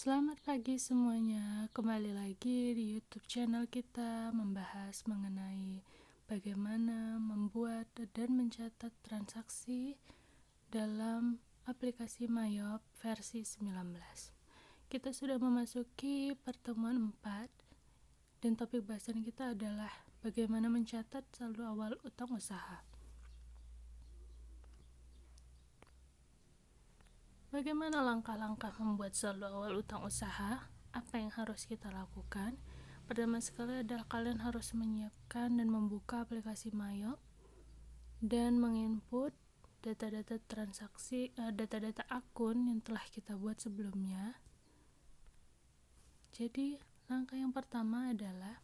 Selamat pagi semuanya, kembali lagi di YouTube channel kita membahas mengenai bagaimana membuat dan mencatat transaksi dalam aplikasi Mayop versi 19. Kita sudah memasuki pertemuan 4 dan topik bahasan kita adalah bagaimana mencatat saldo awal utang usaha. Bagaimana langkah-langkah membuat saldo awal utang usaha? Apa yang harus kita lakukan? Pertama sekali adalah kalian harus menyiapkan dan membuka aplikasi Mayop dan menginput data-data transaksi, data-data akun yang telah kita buat sebelumnya. Jadi, langkah yang pertama adalah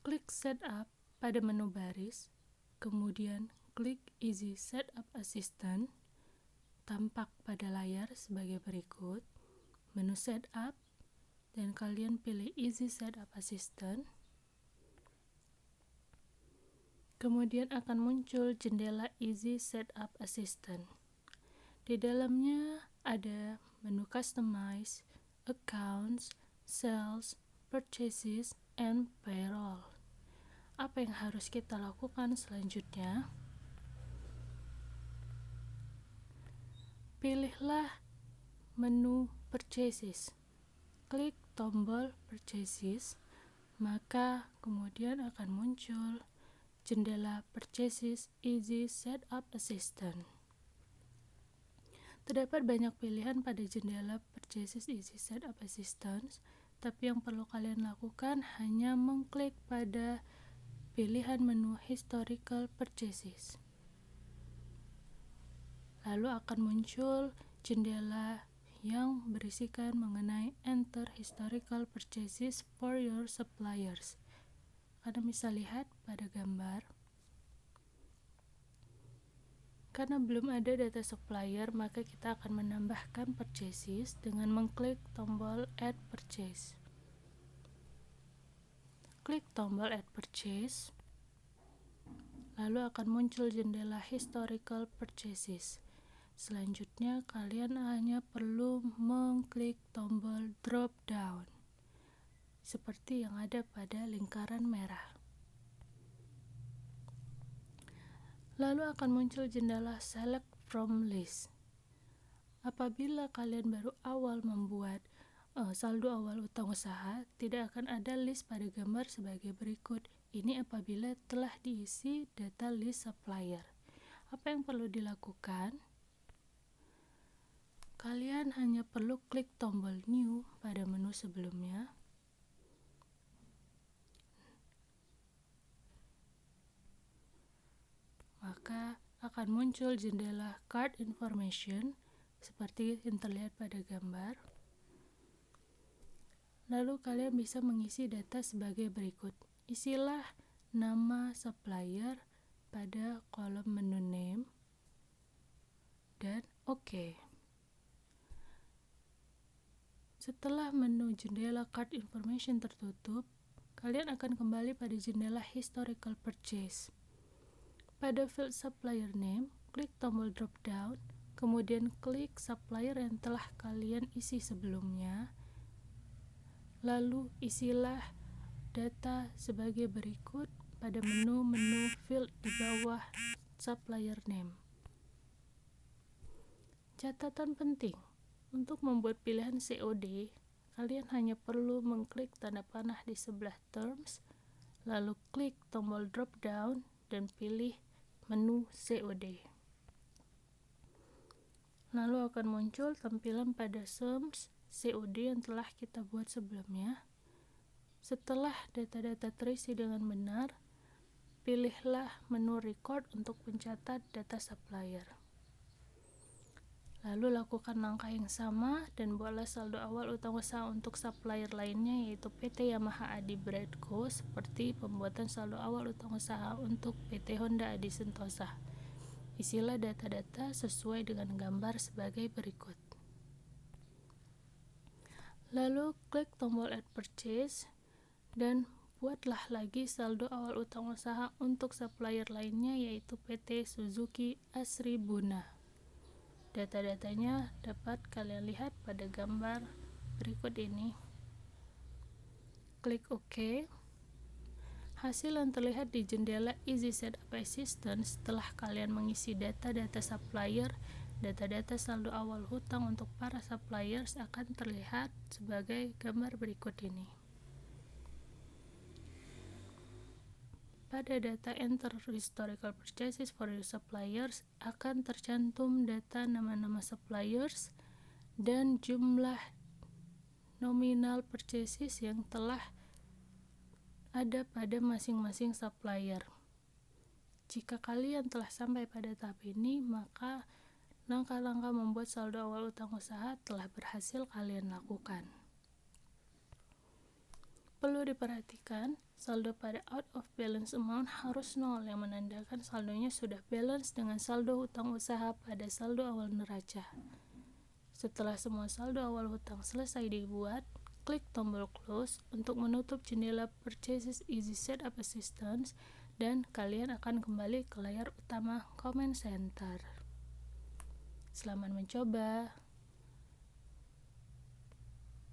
klik setup pada menu baris, kemudian klik easy setup assistant. Tampak pada layar sebagai berikut, menu setup, dan kalian pilih easy setup assistant. Kemudian akan muncul jendela easy setup assistant. Di dalamnya ada menu customize, accounts, sales, purchases, and payroll. Apa yang harus kita lakukan selanjutnya? Pilihlah menu purchases, klik tombol purchases, maka kemudian akan muncul jendela purchases easy setup assistant. Terdapat banyak pilihan pada jendela purchases easy setup assistant, tapi yang perlu kalian lakukan hanya mengklik pada pilihan menu historical purchases. Lalu akan muncul jendela yang berisikan mengenai enter historical purchases for your suppliers. Kalian bisa lihat pada gambar. Karena belum ada data supplier, maka kita akan menambahkan purchases dengan mengklik tombol add purchase. Klik tombol add purchase, lalu akan muncul jendela historical purchases. Selanjutnya, kalian hanya perlu mengklik tombol drop down, seperti yang ada pada lingkaran merah. Lalu akan muncul jendela select from list. Apabila kalian baru awal membuat saldo awal utang usaha, tidak akan ada list pada gambar sebagai berikut. Ini apabila telah diisi data list supplier. Apa yang perlu dilakukan? Kalian hanya perlu klik tombol new pada menu sebelumnya. Maka akan muncul jendela card information seperti yang terlihat pada gambar. Lalu kalian bisa mengisi data sebagai berikut. Isilah nama supplier pada kolom menu name dan OK. Setelah menu jendela card information tertutup, kalian akan kembali pada jendela historical purchase. Pada field supplier name, klik tombol drop down, kemudian klik supplier yang telah kalian isi sebelumnya. Lalu isilah data sebagai berikut pada menu field di bawah supplier name. Catatan penting. Untuk membuat pilihan COD, kalian hanya perlu mengklik tanda panah di sebelah terms, lalu klik tombol drop down dan pilih menu COD. Lalu akan muncul tampilan pada sums COD yang telah kita buat sebelumnya. Setelah data-data terisi dengan benar, pilihlah menu record untuk mencatat data supplier. Lalu lakukan langkah yang sama dan buatlah saldo awal utang usaha untuk supplier lainnya, yaitu PT Yamaha Adi Bread Co. seperti pembuatan saldo awal utang usaha untuk PT Honda Adi Sentosa. Isilah data-data sesuai dengan gambar sebagai berikut. Lalu klik tombol add purchase dan buatlah lagi saldo awal utang usaha untuk supplier lainnya, yaitu PT Suzuki Asri Buna. Data-datanya dapat kalian lihat pada gambar berikut ini. Klik OK. Hasil yang terlihat di jendela Easy Setup Assistant setelah kalian mengisi data-data supplier, data-data saldo awal hutang untuk para suppliers akan terlihat sebagai gambar berikut ini. Pada data Enter Historical Purchases for your suppliers akan tercantum data nama-nama suppliers dan jumlah nominal purchases yang telah ada pada masing-masing supplier. Jika kalian telah sampai pada tahap ini, maka langkah-langkah membuat saldo awal utang usaha telah berhasil kalian lakukan. Perlu diperhatikan, saldo pada out of balance amount harus 0 yang menandakan saldonya sudah balance dengan saldo hutang usaha pada saldo awal neraca. Setelah semua saldo awal hutang selesai dibuat, klik tombol close untuk menutup jendela Purchases Easy Setup Assistant dan kalian akan kembali ke layar utama Command Center. Selamat mencoba.